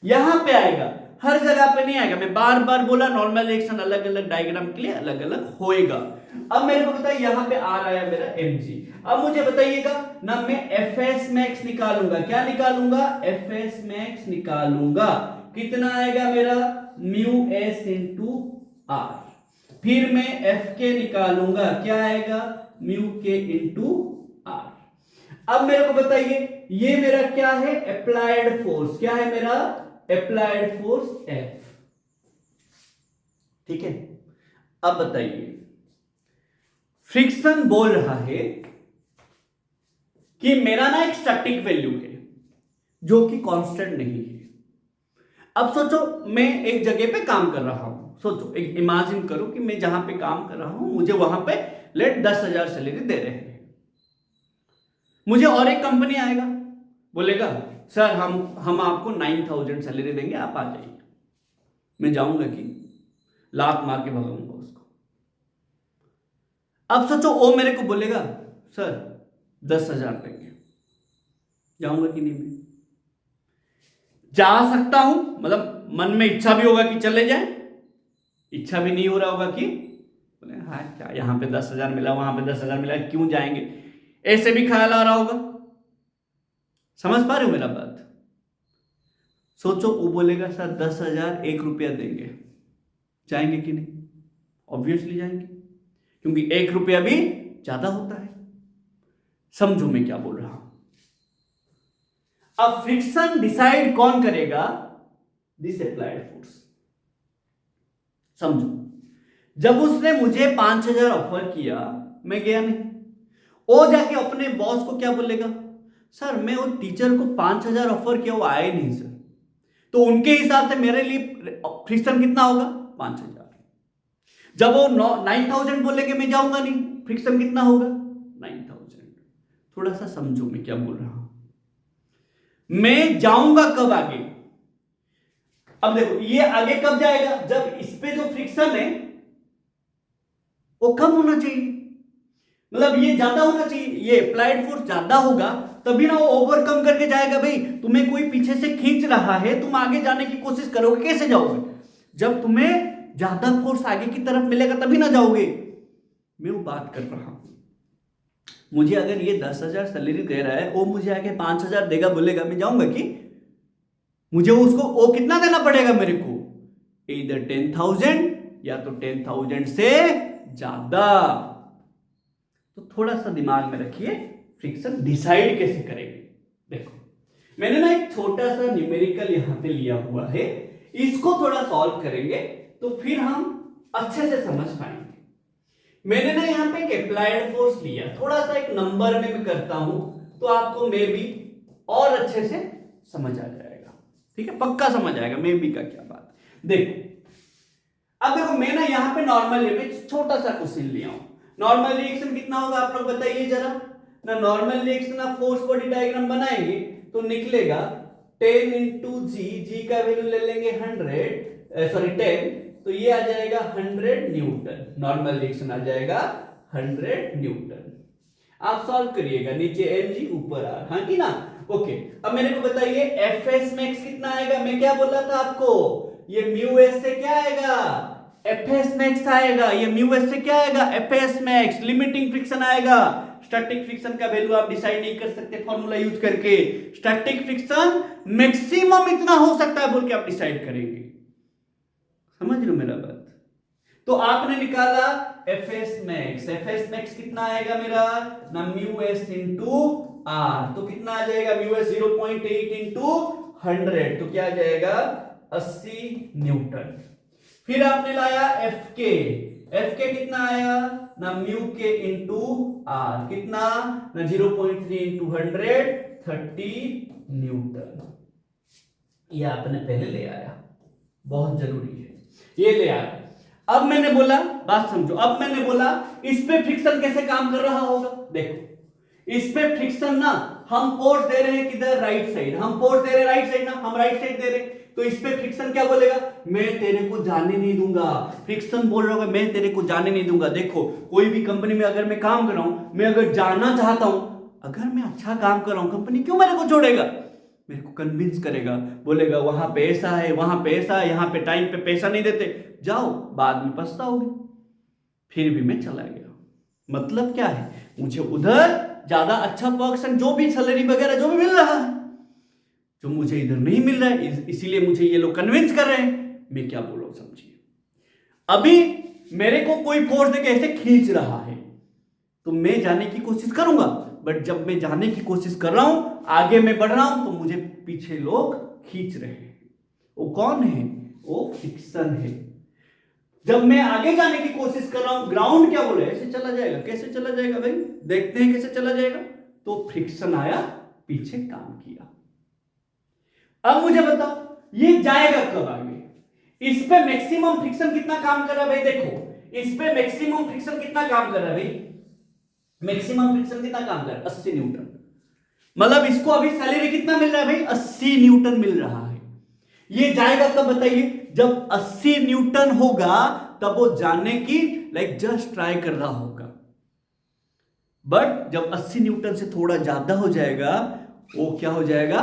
यहां पे आएगा, हर जगह पे नहीं आएगा। मैं बार बार बोला नॉर्मल रिएक्शन अलग अलग डायग्राम के लिए अलग अलग होएगा। अब मेरे को बताइए यहां पे r आया मेरा mg। अब मुझे बताइएगा ना, मैं fs max निकालूंगा। क्या निकालूंगा? fs max निकालूंगा। कितना आएगा मेरा? Mu S into R. फिर मैं एफ के निकालूंगा। क्या आएगा? Mu k into are. अब मेरे को बताइए ये मेरा क्या है? Applied force. क्या है मेरा? Applied force F. ठीक है। अब बताइए, फ्रिक्शन बोल रहा है कि मेरा ना एक स्टैटिक वैल्यू है जो कि कांस्टेंट नहीं है। अब सोचो मैं एक जगह पे काम कर रहा हूं। सोचो, एक इमेजिन करो कि मैं जहां पे काम कर रहा हूं, मुझे वहां पे लेट 10,000 सैलरी दे रहे हैं। मुझे और एक कंपनी आएगा, बोलेगा सर हम आपको 9,000 सैलरी देंगे, आप आ जाइए। मैं जाऊंगा कि लात मार के भगाऊंगा उसको। अब सोचो वो मेरे को बोलेगा सर 10,000 देंगे, जाऊंगा कि नहीं? मैं जा सकता हूं, मतलब मन में इच्छा भी होगा कि चले जाए, इच्छा भी नहीं हो रहा होगा कि बोले हाँ क्या यहां पे 10,000 मिला, वहां पे 10,000 मिला, क्यों जाएंगे, ऐसे भी ख्याल आ रहा होगा। समझ पा रहे हो मेरा बात? सोचो वो बोलेगा सर 10,000 1 रुपया देंगे, जाएंगे कि नहीं? ऑब्वियसली जाएंगे, क्योंकि 1 रुपया भी ज्यादा होता है। समझो मैं क्या बोल रहा हूं। अब फ्रिक्शन डिसाइड कौन करेगा? This applied force. समझो, जब उसने मुझे 5,000 ऑफर किया, मैं गया नहीं। वो जाके अपने बॉस को क्या बोलेगा? सर मैं वो टीचर को 5,000 ऑफर किया, वो आए नहीं सर। तो उनके हिसाब से मेरे लिए फ्रिक्शन कितना होगा? 5,000। जब वो 9,000 बोलेंगे मैं जाऊंगा नहीं, फ्रिक्शन कितना होगा? 9,000। थोड़ा सा समझो मैं क्या बोल रहा हूं। मैं जाऊंगा कब आगे? अब देखो ये आगे कब जाएगा? जब इस पे जो फ्रिक्शन है वो कम होना चाहिए, मतलब ये ज्यादा होना चाहिए। ये अप्लाइड फोर्स ज्यादा होगा तभी ना वो ओवरकम करके जाएगा। भाई तुम्हें कोई पीछे से खींच रहा है, तुम आगे जाने की कोशिश करोगे, कैसे जाओगे? जब तुम्हें ज्यादा फोर्स आगे की तरफ मिलेगा तभी ना जाओगे। मैं वो बात कर रहा हूं। मुझे अगर ये 10,000 सैलरी दे रहा है, वो मुझे आगे 5,000 देगा बोलेगा, मैं जाऊंगा कि? मुझे उसको वो कितना देना पड़ेगा मेरे को? इधर 10,000 या तो 10,000 से ज्यादा। तो थोड़ा सा दिमाग में रखिए, फ्रिक्शन डिसाइड कैसे करेंगे। देखो मैंने ना एक छोटा सा न्यूमेरिकल यहां पे लिया हुआ है, इसको थोड़ा सॉल्व करेंगे तो फिर हम अच्छे से समझ पाएंगे। मैंने ना यहाँ पे एक अप्लाइड फोर्स लिया, थोड़ा सा एक नंबर में मैं करता हूं तो आपको मे बी और अच्छे से समझ आ जाएगा। ठीक है, पक्का समझ आएगा मे बी का क्या बात। देखो अब देखो मैं ना यहाँ पे नॉर्मल में छोटा सा क्वेश्चन लिया हूं। नॉर्मल रिएक्शन कितना होगा आप लोग बताइए जरा ना। नॉर्मल रिएक्शन आप फोर्स बॉडी डायग्राम बनाएंगे तो निकलेगा 10 इंटू जी का वैल्यू ले लेंगे 10, तो ये आ जाएगा 100 न्यूटन। नॉर्मल रिएक्शन आ जाएगा 100 न्यूटन। आप सॉल्व करिएगा, नीचे mg ऊपर r, हाँ कि ना। ओके अब मेरे को बताइए fs मैक्स कितना आएगा। मैं क्या बोला था आपको, ये म्यू एस से क्या आएगा, fs मैक्स आएगा। ये म्यू एस से क्या आएगा, fs मैक्स। लिमिटिंग फ्रिक्शन आएगा। स्टैटिक फ्रिक्शन का वैल्यू आप डिसाइड नहीं कर सकते फॉर्मूला यूज करके। स्टैटिक फ्रिक्शन मैक्सिमम इतना हो सकता है बोल के आप डिसाइड करेंगे। समझ रहे हो मेरा बात। तो आपने निकाला fs मैक्स कितना आएगा मेरा ना, म्यू एस इंटू आर। तो कितना आ जाएगा, म्यू एस 0.8 इंटू 100, तो क्या आ जाएगा 80 न्यूटन। फिर आपने लाया एफ के कितना आया ना, म्यू के इंटू आर कितना ना 0.3 इंटू 100, 30 न्यूटन। ये आपने पहले ले आया, बहुत जरूरी है, ये ले आया। अब मैंने बोला, बात समझो, अब मैंने बोला इस पे फ्रिक्शन कैसे काम कर रहा होगा। देखो इस पे फ्रिक्शन ना, हम फोर्स दे रहे हैं किधर, राइट साइड। हम फोर्स दे रहे हैं राइट साइड ना, हम राइट साइड दे रहे हैं, तो इस पे फ्रिक्शन क्या बोलेगा, मैं तेरे को जाने नहीं दूंगा। फ्रिक्शन बोल रहा होगा मैं तेरे को जाने नहीं दूंगा। देखो कोई भी कंपनी में अगर मैं काम कर रहा हूं, मैं अगर जाना चाहता हूं, अगर मैं अच्छा काम कर रहा हूं, कंपनी क्यों मेरे को छोड़ेगा, मेरे को कन्विंस करेगा, बोलेगा वहां पे ऐसा है, वहां पे ऐसा है, यहां पे टाइम पे पैसा नहीं देते, जाओ बाद में पछताओगे। फिर भी मैं चला गया। मतलब क्या है, मुझे उधर ज्यादा अच्छा पर्सन, जो भी सैलरी वगैरह जो भी मिल रहा है, जो मुझे इधर नहीं मिल रहा है, इसीलिए मुझे ये लोग कन्विंस कर रहे हैं। मैं क्या बोल रहा हूं समझिए। अभी मेरे को कोई फोर्स देके ऐसे खींच रहा है तो मैं जाने की कोशिश करूंगा, बट जब मैं जाने की कोशिश कर रहा हूं, आगे मैं बढ़ रहा हूं, तो मुझे पीछे लोग खींच रहे हैं। वो कौन है, वो फ्रिक्शन है। जब मैं आगे जाने की कोशिश कर रहा हूं, ग्राउंड क्या बोले, ऐसे चला जाएगा। कैसे चला जाएगा भाई, देखते हैं कैसे चला जाएगा। तो फ्रिक्शन आया, पीछे काम किया। अब मुझे बताओ ये जाएगा कब आगे। इस पे मैक्सिमम फ्रिक्शन कितना काम कर रहा है भाई, देखो इस पे मैक्सिमम फ्रिक्शन कितना काम कर रहा है भाई, मैक्सिमम फ्रिक्शन कितना काम कर रहा है 80 न्यूटन। मतलब इसको अभी सैलरी कितना मिल रहा है भाई, 80 न्यूटन मिल रहा है। ये जाएगा कब बताइए, जब 80 न्यूटन होगा तब वो जाने की जस्ट ट्राई कर रहा होगा। बट जब 80 न्यूटन से थोड़ा ज्यादा हो जाएगा, वो क्या हो जाएगा,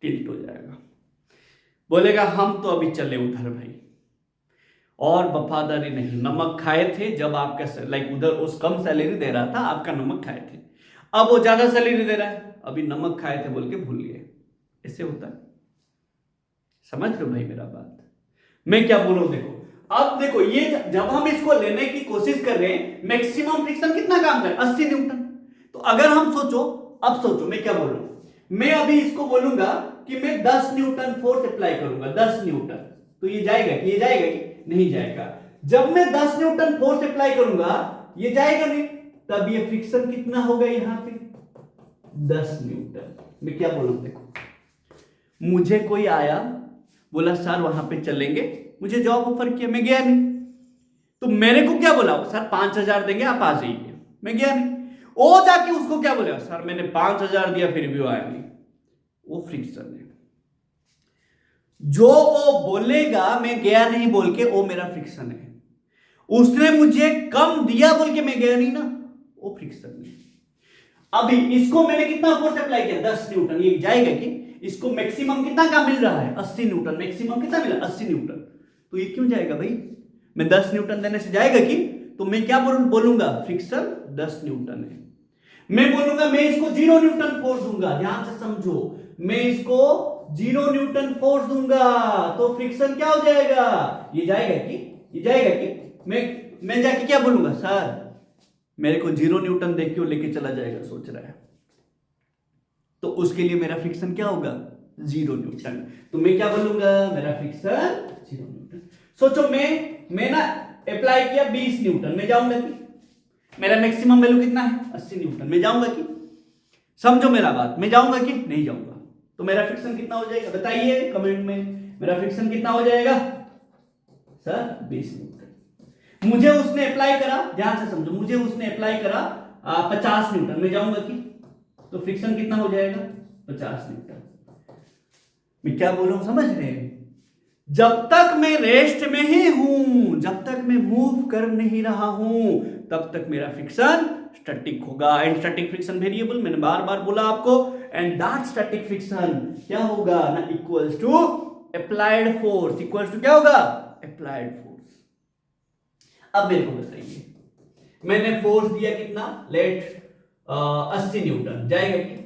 टिल्ट हो जाएगा। बोलेगा हम तो अभी चले उधर भाई, और वफादारी नहीं, नमक खाए थे जब आपका उधर उस कम सैलरी दे रहा था, आपका नमक खाए थे, अब वो ज्यादा सैलरी दे रहा है, अभी नमक खाए थे बोल के भूल गए। ऐसे होता है। समझ रहे हो भाई मेरा बात, मैं क्या बोल रहा हूं। देखो अब देखो, ये जब हम इसको लेने की कोशिश कर रहे हैं, मैक्सिमम फ्रिक्शन कितना काम कर 80 न्यूटन। तो अगर हम सोचो, अब सोचो मैं क्या बोल रहा हूं, मैं अभी इसको बोलूंगा कि मैं 10 न्यूटन फोर्स अप्लाई करूंगा, 10 न्यूटन, तो ये जाएगा कि, ये जाएगा कि नहीं जाएगा। जब मैं 10 न्यूटन फोर्स अप्लाई करूंगा, ये जाएगा नहीं, तब ये फ्रिक्शन कितना होगा यहां पे 10 न्यूटन। मैं क्या बोलूं, देखो मुझे कोई आया, बोला सर वहां पे चलेंगे, मुझे जॉब ऑफर किया, मैं गया नहीं। तो मेरे को क्या बोला, सर 5000 देंगे आप आ जाइए, मैं गया नहीं। वो जाके उसको क्या बोला, सर मैंने 5000 दिया फिर भी वो आया नहीं। वो फ्रिक्शन है। जो वो बोलेगा मैं गया नहीं बोल के, वो मेरा फ्रिक्शन है। उसने मुझे कम दिया बोल के मैं गया नहीं ना, वो फ्रिक्शन है। अभी इसको मैंने कितना फोर्स अप्लाई किया 10 न्यूटन, ये जाएगा कि, इसको मैक्सिमम कितना का मिल रहा है 80 न्यूटन, मैक्सिमम कितना मिला 80 न्यूटन, तो ये क्यों जाएगा भाई, मैं 10 न्यूटन देने से जाएगा कि, तो मैं क्या बोलूंगा, फ्रिक्शन 10 न्यूटन है। मैं बोलूंगा मैं इसको 0 न्यूटन फोर्स दूंगा, ध्यान से समझो, मैं इसको 0 न्यूटन फोर्स दूंगा, तो फ्रिक्शन क्या हो जाएगा, ये जाएगा कि, ये जाएगा कि, मैं जाके क्या बोलूंगा, सर मेरे को 0 न्यूटन देख के वो लेके चला जाएगा सोच रहा है, तो उसके लिए मेरा फ्रिक्शन क्या होगा 0 न्यूटन। तो मैं क्या बोलूंगा, मेरा फ्रिक्शन 0 न्यूटन। सोचो मैं ना अप्लाई किया 20 न्यूटन, मैं जाऊंगा कि मेरा मैक्सिमम वैल्यू कितना है 80 न्यूटन, मैं जाऊंगा कि, समझो मेरा बात, मैं जाऊंगा कि नहीं जाऊंगा, तो मेरा फ्रिक्शन कितना हो जाएगा बताइए कमेंट में, मेरा फ्रिक्शन कितना हो जाएगा सर 20 न्यूटन। मुझे उसने अप्लाई करा, ध्यान से समझो, मुझे उसने अप्लाई करा 50 न्यूटन, मैं जाऊंगा कि, तो फ्रिक्शन कितना हो जाएगा 50 न्यूटन। मैं क्या बोल रहा हूं समझ रहे हैं, जब तक मैं रेस्ट में ही हूं, जब तक मैं मूव कर नहीं रहा हूं, तब तक मेरा फ्रिक्शन स्टैटिक होगा। एंड स्टैटिक फ्रिक्शन वेरिएबल मैंने बार बार बोला आपको, एंड दैट स्टैटिक फ्रिक्शन क्या होगा ना equals to applied force, equals to क्या होगा अप्लाइड फोर्स। अब मेरे को बताइए, मैंने फोर्स दिया कितना, लेट 80 न्यूटन, जाएगा कि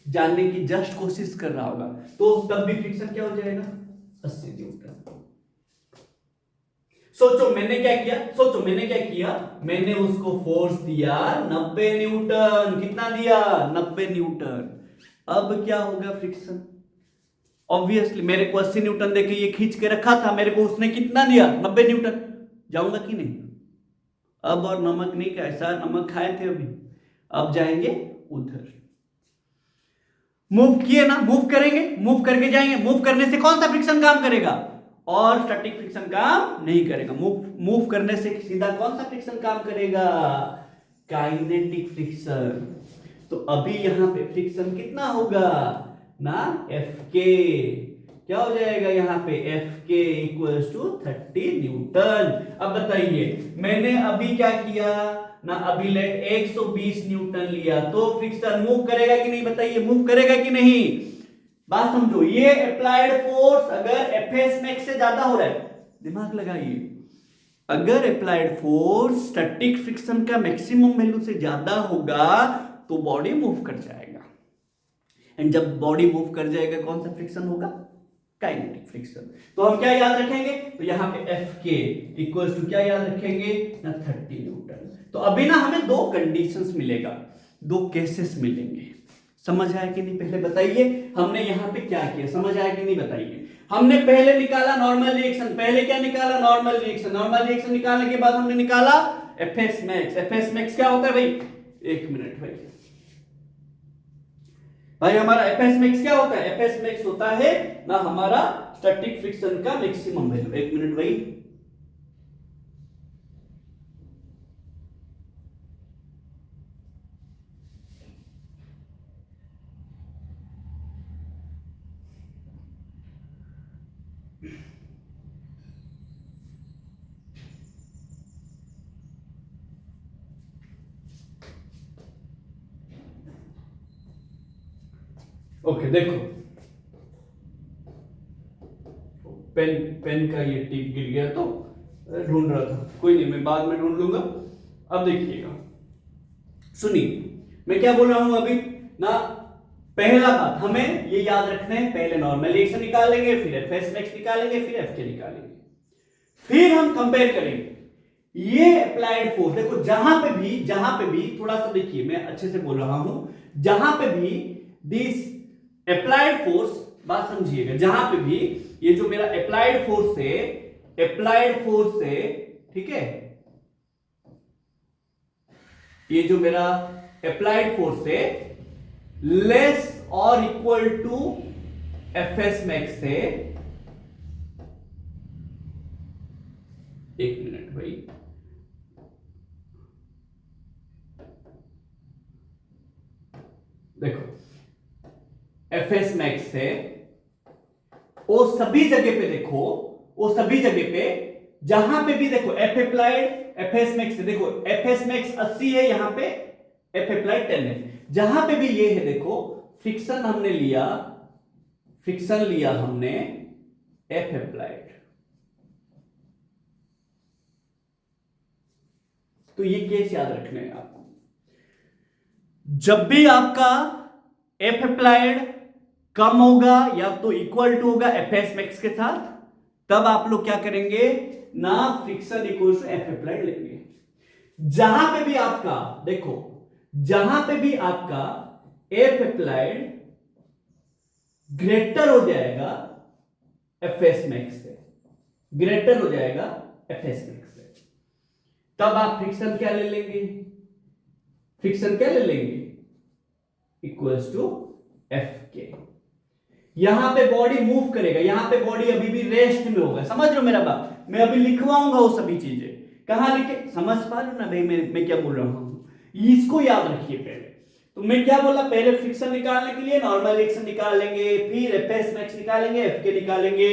जानने की जस्ट कोशिश कर रहा होगा, तो तब भी फ्रिक्शन क्या हो जाएगा 80 न्यूटन। सोचो मैंने क्या किया, मैंने उसको फोर्स दिया 90 न्यूटन, कितना दिया 90 न्यूटन। अब क्या होगा फ्रिक्शन, ऑब्वियसली मेरे को 80 न्यूटन देके ये खींच के रखा था, मेरे को उसने कितना दिया 90 न्यूटन, जाऊंगा कि नहीं। अब और नमक नहीं खाए सर, नमक खाए थे अभी, अब जाएंगे उधर, मूव किए ना, मूव करेंगे, मूव करके जाएंगे, मूव करने से कौन सा फ्रिक्शन काम करेगा, और स्टैटिक फ्रिक्शन काम नहीं करेगा। मूव करने से सीधा कौन सा फ्रिक्शन काम करेगा, काइनेटिक फ्रिक्शन। तो अभी यहां पे फ्रिक्शन कितना होगा ना Fk, क्या हो जाएगा यहाँ पे Fk इक्वल्स टू 30 न्यूटन। अब बताइए मैंने अभी क्या किया ना, अभी लेट 120 न्यूटन लिया, तो फ्रिक्शन मूव करेगा कि नहीं बताइए, मूव करेगा कि नहीं। बात समझो, ये अप्लाइड फोर्स अगर Fs मैक्स से ज्यादा हो रहा है, दिमाग लगाइए, अगर अप्लाइड फोर्स स्टैटिक फ्रिक्शन का मैक्सिमम वैल्यू से ज्यादा होगा तो बॉडी मूव कर जाएगा, एंड जब बॉडी मूव कर जाएगा कौन सा फ्रिक्शन होगा, काइनेटिक फ्रिक्शन। तो हम क्या याद रखेंगे, तो यहाँ पे Fk इक्वल्स टू क्या याद रखेंगे ना 30 न्यूटन। तो अभी ना हमें दो कंडीशंस मिलेगा, दो केसेस मिलेंगे, समझ आया कि नहीं पहले बताइए, हमने यहाँ पे क्या किया समझ आया कि नहीं बताइए। हमने पहले निकाला नॉर्मल रिएक्शन, पहले क्या निकाला नॉर्मल रिएक्शन, नॉर्मल रिएक्शन निकालने के बाद हमने निकाला Fs मैक्स। Fs मैक्स क्या होता है भाई, एक मिनट भाई हमारा Fs मैक्स क्या होता है, Fs मैक्स होता है ना हमारा स्टैटिक फ्रिक्शन का मैक्सिमम वैल्यू। एक मिनट भाई, ओके देखो, पेन का ये टिप गिर गया तो ढूंढ रहा था, कोई नहीं मैं बाद में ढूंढ लूंगा। अब देखिएगा, सुनिए मैं क्या बोल रहा हूं अभी ना, पहला बात हमें ये याद रखना है, पहले नॉर्मल रिएक्शन निकालेंगे, फिर Fs मैक्स निकालेंगे, फिर Fk निकालेंगे, फिर हम कंपेयर करेंगे ये अप्लाइड फोर्स। देखो जहां पे भी थोड़ा सा देखिए, मैं अच्छे से बोल रहा हूं, जहां पे भी दिस अप्लाइड फोर्स, बात समझिएगा, जहां पे भी ये जो मेरा अप्लाइड फोर्स है, ठीक है, ये जो मेरा अप्लाइड फोर्स है लेस और इक्वल टू Fs मैक्स है, एक मिनट भाई, देखो Fs मैक्स है, वो सभी जगह पे देखो, वो सभी जगह पे जहां पे भी देखो F अप्लाइड Fs मैक्स है, देखो Fs मैक्स 80 है, यहां पे F अप्लाइड 10 है, जहां पे भी ये है देखो फ्रिक्शन हमने लिया, हमने F अप्लाइड। तो ये केस याद रखना है आपको, जब भी आपका F अप्लाइड कम होगा या तो इक्वल टू होगा Fs मैक्स के साथ, तब आप लोग क्या करेंगे ना friction equal to F applied लेंगे। जहां पे भी आपका देखो, जहां पे भी आपका एफ अप्लाइड ग्रेटर हो जाएगा एफएस मैक्स से, ग्रेटर हो जाएगा एफएस मैक्स से, तब आप फ्रिक्शन क्या ले लेंगे, फ्रिक्शन क्या ले लेंगे, इक्वल्स टू एफ के। यहां पे बॉडी मूव करेगा, यहां पे बॉडी अभी भी रेस्ट में होगा, समझ रहे हो मेरा बात, मैं अभी लिखवाऊंगा वो सभी चीजें, कहां लिखे, समझ पा रहे हो ना भाई मैं क्या बोल रहा हूं, इसको याद रखिए पहले। तो मैं क्या बोला, पहले फ्रिक्शन निकालने के लिए नॉर्मल रिएक्शन निकाल लेंगे, फिर एफएस मैक्स निकालेंगे, एफ के निकालेंगे,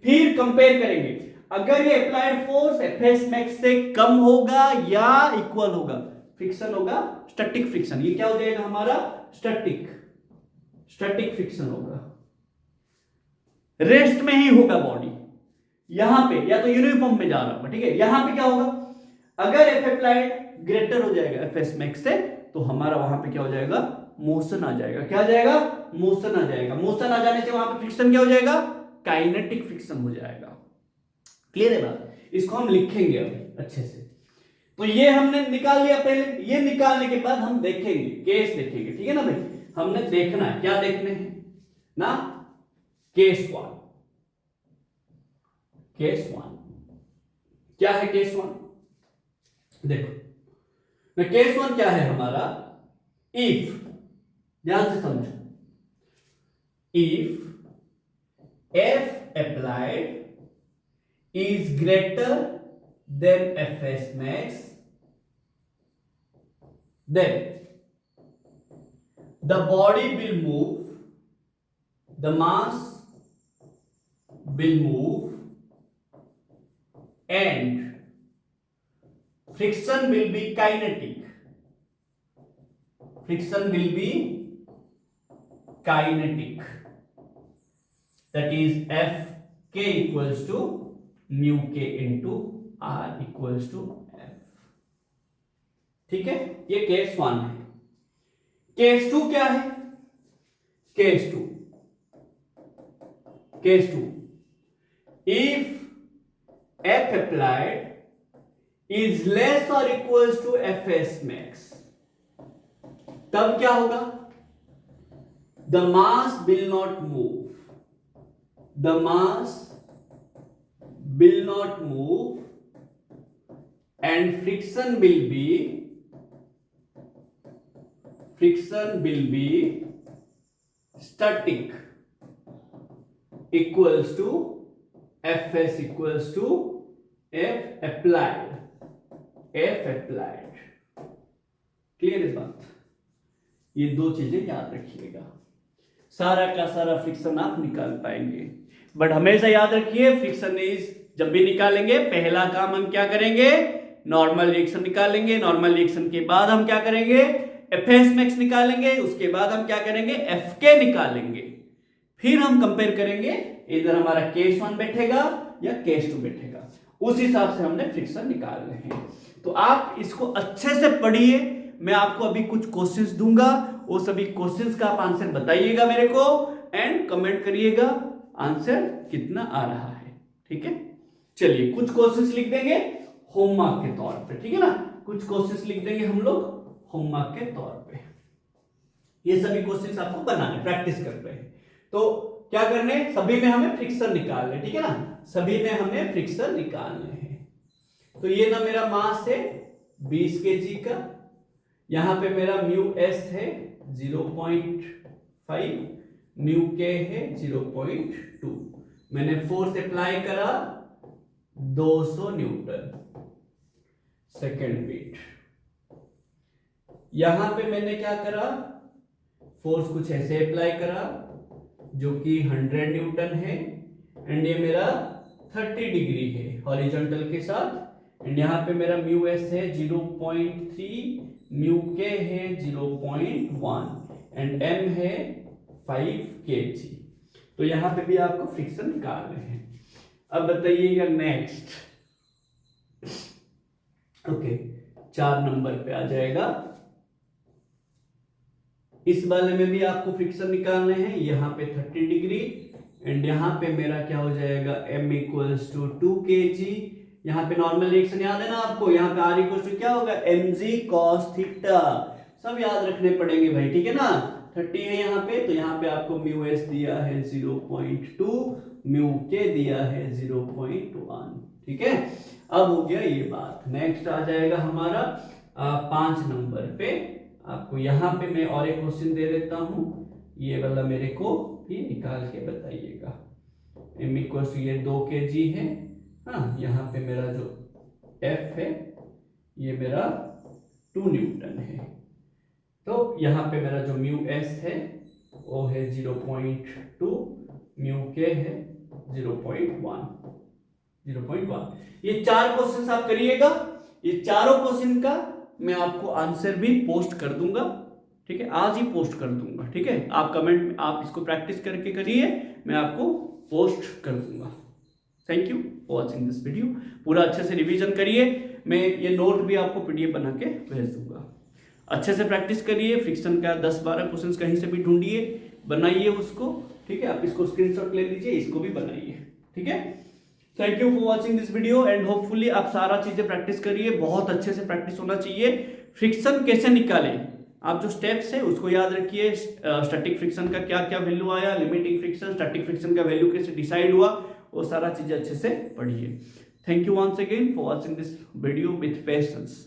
फिर कंपेयर करेंगे। अगर ये अप्लाइड फोर्स एफएस मैक्स से कम होगा या इक्वल होगा, फ्रिक्शन होगा स्टैटिक फ्रिक्शन, ये क्या हो जाएगा हमारा स्टैटिक, स्टैटिक फ्रिक्शन होगा, रेस्ट में ही होगा बॉडी, यहां पे या तो यूनिफॉर्म में जा रहा होगा, ठीक है। यहां पे क्या होगा, अगर एफ अप्लाइड ग्रेटर हो जाएगा एफएस मैक्स से, तो हमारा वहां पे क्या हो जाएगा, मोशन आ जाएगा, क्या आ जाएगा, मोशन आ जाएगा, मोशन आ जाने से वहां पे फ्रिक्शन क्या हो जाएगा, काइनेटिक फ्रिक्शन हो जाएगा। क्लियर है बात, इसको हम लिखेंगे अभी अच्छे से। तो ये हमने निकाल लिया पहले, ये निकालने के बाद हम देखेंगे, केस देखेंगे, ठीक है ना भाई, हमने देखना है, क्या देखने हैं ना, केस वन, केस वन क्या है, केस वन देखो, केस वन क्या है हमारा, इफ, ध्यान से समझो, if F applied is greater than fs max, then the body will move, the mass will move, and friction will be kinetic, friction will be kinetic, that is f k equals to mu k into R equals to F, ठीक है। ये case one है। Case two क्या है, case two, case two, if F applied is less और equals to F S max, तब क्या होगा, the mass will not move, the mass will not move and friction will be static equals to fs equals to f applied, f applied। Clear है बात, ये दो चीजें याद रखिएगा, सारा का सारा फ्रिक्शन आप निकाल पाएंगे, बट हमेशा याद रखिए फ्रिक्शन इज, जब भी निकालेंगे पहला काम हम क्या करेंगे, नॉर्मल रिएक्शन निकालेंगे, नॉर्मल रिएक्शन के बाद हम क्या करेंगे, एफएस मैक्स निकालेंगे, उसके बाद हम क्या करेंगे, एफके निकालेंगे, फिर हम कंपेयर करेंगे, इधर हमारा केस वन बैठेगा या केस टू बैठेगा, उस हिसाब से हमने फ्रिक्शन निकाल रहे हैं। तो आप इसको अच्छे से पढ़िए, मैं आपको अभी कुछ क्वेश्चंस दूंगा, वो सभी क्वेश्चंस का आप आंसर बताइएगा मेरे को एंड कमेंट करिएगा आंसर कितना आ रहा है, ठीक है। चलिए कुछ क्वेश्चंस लिख देंगे होमवर्क के तौर पे, ठीक है ना, कुछ क्वेश्चंस लिख देंगे हम लोग होमवर्क के तौर पे, ये सभी क्वेश्चंस आपको बनाने, प्रैक्टिस कर रहे हैं। तो क्या करने, सभी में हमें फ्रिक्शन निकालने, ठीक है ना, सभी में हमें फ्रिक्शन निकालने हैं। तो ये ना मेरा मास है 20 kg का, यहां पे मेरा म्यू एस है 0.5, म्यू के है 0.2, मैंने फोर्स अप्लाई करा 200 न्यूटन सेकेंड बीट। यहां पे मैंने क्या करा, फोर्स कुछ ऐसे अप्लाई करा जो कि 100 न्यूटन है, एंड ये मेरा 30 डिग्री है हॉरिजॉन्टल के साथ, एंड यहां पे मेरा म्यू एस है 0.3, म्यू के है 0.1 एंड एम है 5 kg। तो यहां पे भी आपको फ्रिक्शन निकाल रहे हैं। अब बताइएगा नेक्स्ट, ओके 4 नंबर पे आ जाएगा, इस वाले में भी आपको फ्रिक्शन निकालने हैं, यहां पे 30 डिग्री एंड यहां पे मेरा क्या हो जाएगा m इक्वल्स टू 2 kg, यहाँ पे नॉर्मल रिएक्शन याद है ना आपको, यहाँ पे आर इक्वल टू क्या होगा, mg cos थीटा, सब याद रखने पड़ेंगे भाई, ठीक है ना। 30 है यहाँ पे, तो यहाँ पे आपको म्यू एस दिया है 0.2, म्यू के दिया है 0.1, ठीक है। अब हो गया ये बात। नेक्स्ट आ जाएगा हमारा 5 नंबर पे। आपको यहाँ पे मैं और एक क्वेश्चन दे देता हूँ, ये वाला मेरे को ये निकाल के बताइएगा। m इक्वल टू ये 2 kg है, हाँ, यहाँ पे मेरा जो F है ये मेरा 2 न्यूटन है, तो यहाँ पे मेरा जो म्यू एस है वो है 0.2, म्यू के है 0.1। ये 4 क्वेश्चन आप करिएगा, ये चारों क्वेश्चन का मैं आपको आंसर भी पोस्ट कर दूंगा, ठीक है, आज ही पोस्ट कर दूंगा, ठीक है। आप कमेंट में आप इसको प्रैक्टिस करके करिए, मैं आपको पोस्ट कर दूंगा। Thank you for watching this video. पूरा अच्छे से रिवीजन करिए, मैं ये नोट भी आपको पीडीएफ बना के भेज दूंगा। अच्छे से प्रैक्टिस करिए, फ्रिक्शन का 10-12 क्वेश्चन कहीं से भी ढूंढिए, बनाइए उसको, ठीक है। आप इसको स्क्रीनशॉट ले लीजिए, इसको भी बनाइए, ठीक है। Thank you for watching this video and hopefully आप सारा चीजें प्रैक्टिस करिए, बहुत अच्छे से प्रैक्टिस होना चाहिए। फ्रिक्शन कैसे निकालें, आप जो स्टेप्स है उसको याद रखिए। स्टैटिक फ्रिक्शन का क्या क्या वैल्यू आया, लिमिटिंग फ्रिक्शन, स्टैटिक फ्रिक्शन का वैल्यू कैसे डिसाइड हुआ, वो सारा चीजें अच्छे से पढ़िए। Thank you once again for watching this video with patience.